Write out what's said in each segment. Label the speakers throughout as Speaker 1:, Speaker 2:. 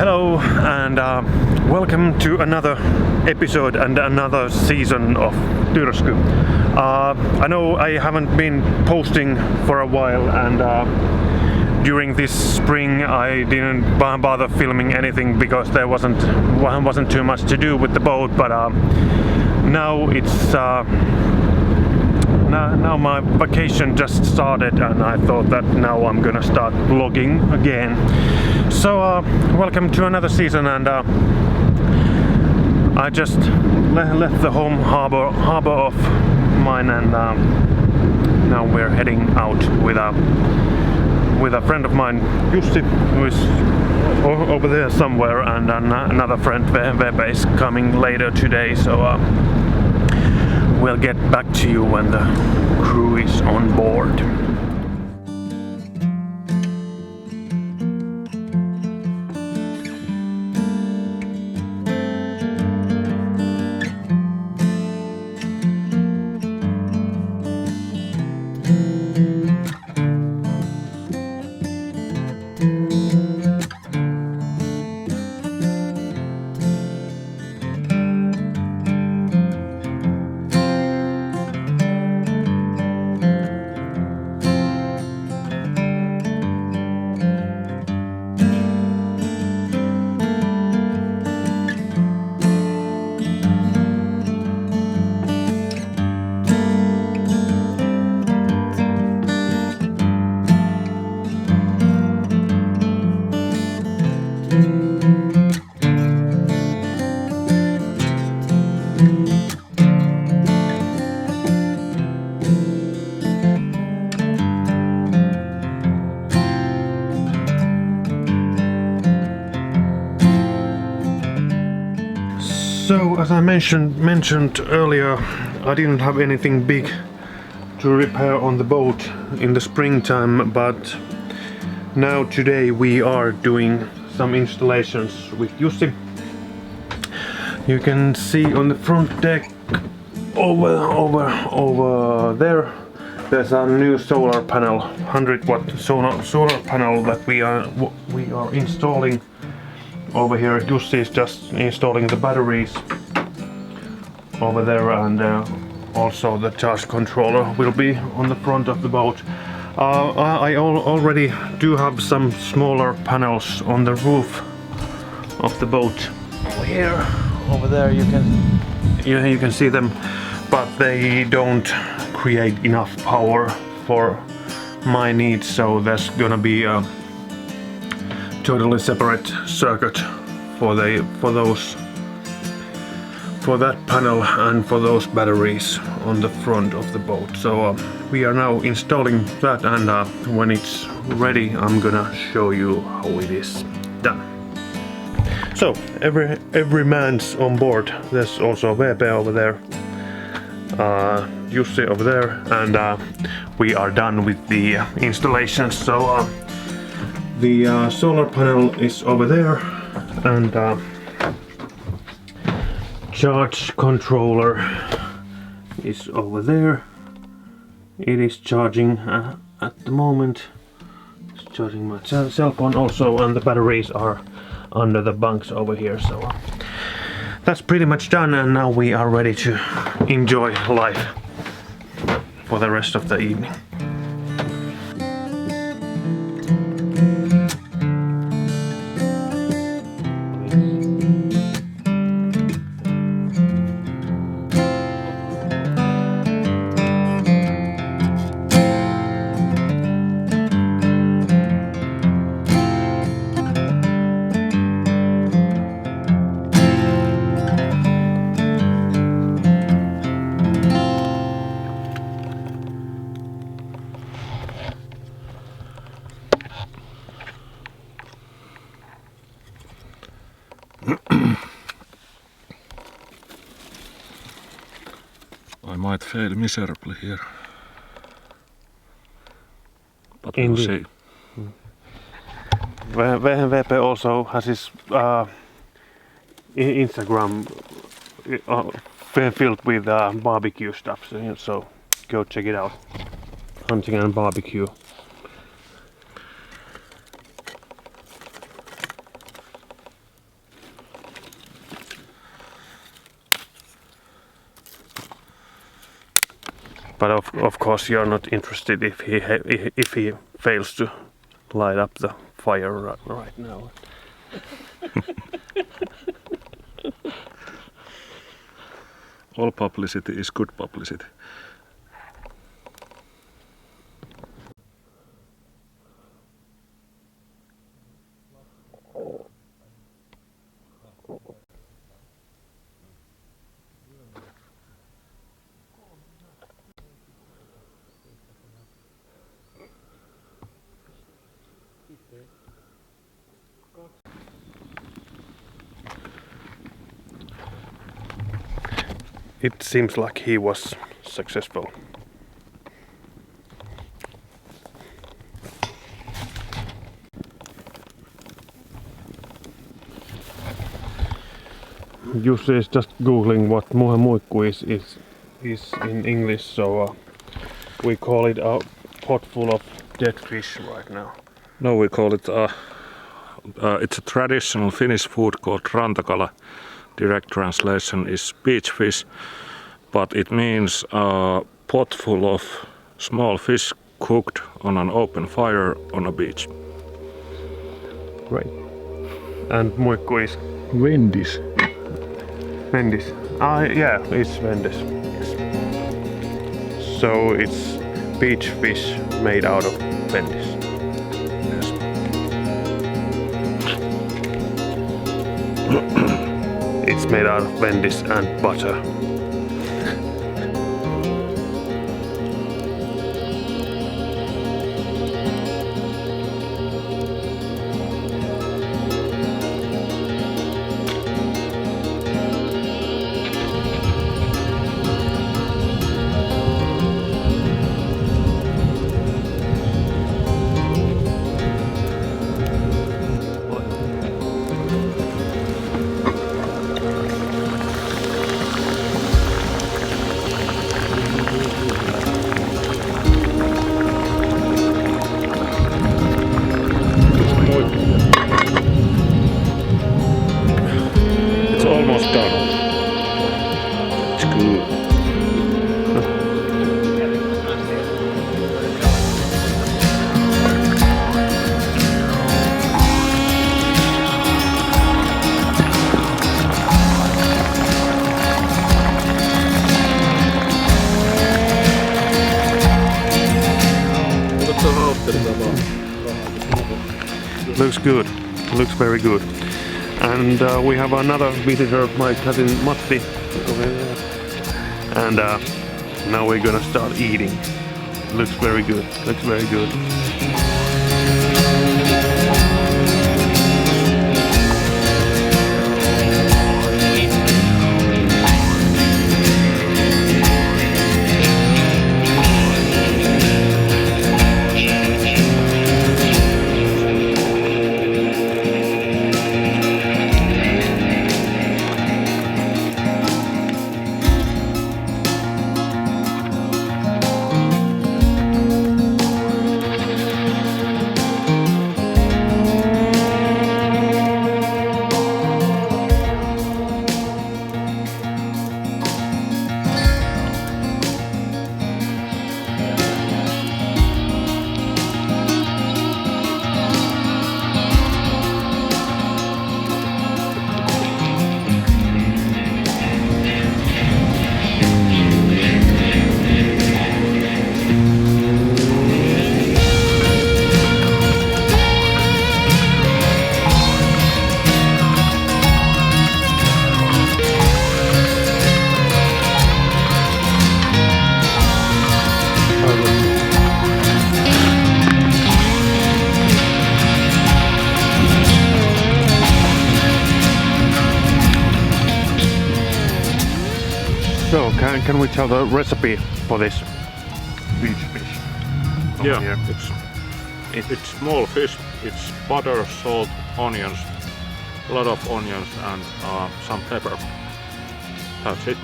Speaker 1: Hello and welcome to another episode and another season of Tyrsky. I know I haven't been posting for a while, and during this spring I didn't bother filming anything because there wasn't too much to do with the boat, but now it's now my vacation just started and I thought that now I'm gonna start vlogging again. So welcome to another season, and I just left the home harbor of mine, and now we're heading out with a friend of mine, Jussi, who is over there somewhere, and another friend, V-P, is coming later today. So we'll get back to you when the crew is on board. So, as I mentioned earlier, I didn't have anything big to repair on the boat in the springtime, but now today we are doing some installations with Jussi. You can see on the front deck over there, there's a new solar panel, 100-watt solar panel that we are installing. Over here, Jussi is just installing the batteries over there, and also the charge controller will be on the front of the boat. I already do have some smaller panels on the roof of the boat. Over there, you can see them, but they don't create enough power for my needs, so there's gonna be a totally separate circuit for that panel and for those batteries on the front of the boat. So we are now installing that, and when it's ready I'm gonna show you how it is done. So every man's on board. There's also V-P over there, Jussi over there, and we are done with the installation. So the solar panel is over there, and charge controller is over there. It is charging at the moment. It's charging my cell phone also, and the batteries are under the bunks over here. So that's pretty much done, and now we are ready to enjoy life for the rest of the evening.
Speaker 2: I might fail miserably here, but
Speaker 1: we'll
Speaker 2: see.
Speaker 1: V-P also has his Instagram filled with barbecue stuff, so go check it out. Hunting and barbecue. But of course you're not interested if he fails to light up the fire right now.
Speaker 2: All publicity is good publicity.
Speaker 1: It seems like he was successful. Jussi is just googling what muhemuikku is in English, so we call it a pot full of dead fish right now.
Speaker 2: No, we call it it's a traditional Finnish food called rantakala. Direct translation is beach fish, but it means a pot full of small fish cooked on an open fire on a beach.
Speaker 1: Great. And muikku is
Speaker 2: Vendis.
Speaker 1: vendis. Yeah, it's vendis. Yes. So it's beach fish made out of vendis.
Speaker 2: Yes.
Speaker 1: It's made out of vendis and butter.
Speaker 2: It's almost done. It's good.
Speaker 1: Looks good. Looks very good. And we have another visitor, my cousin Matti, over there. And now we're gonna start eating. Looks very good. Looks very good. So, can we tell the recipe for this beach fish?
Speaker 2: Yeah,
Speaker 1: Here.
Speaker 2: it's small fish. It's butter, salt, onions, a lot of onions and some pepper. That's it.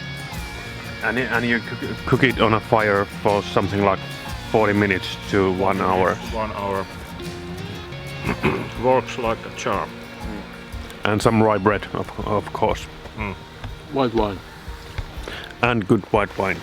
Speaker 1: And you cook it on a fire for something like 40 minutes to 1 hour.
Speaker 2: 1 hour. Works like a charm.
Speaker 1: And some rye bread, of course.
Speaker 2: White wine.
Speaker 1: And good white wine.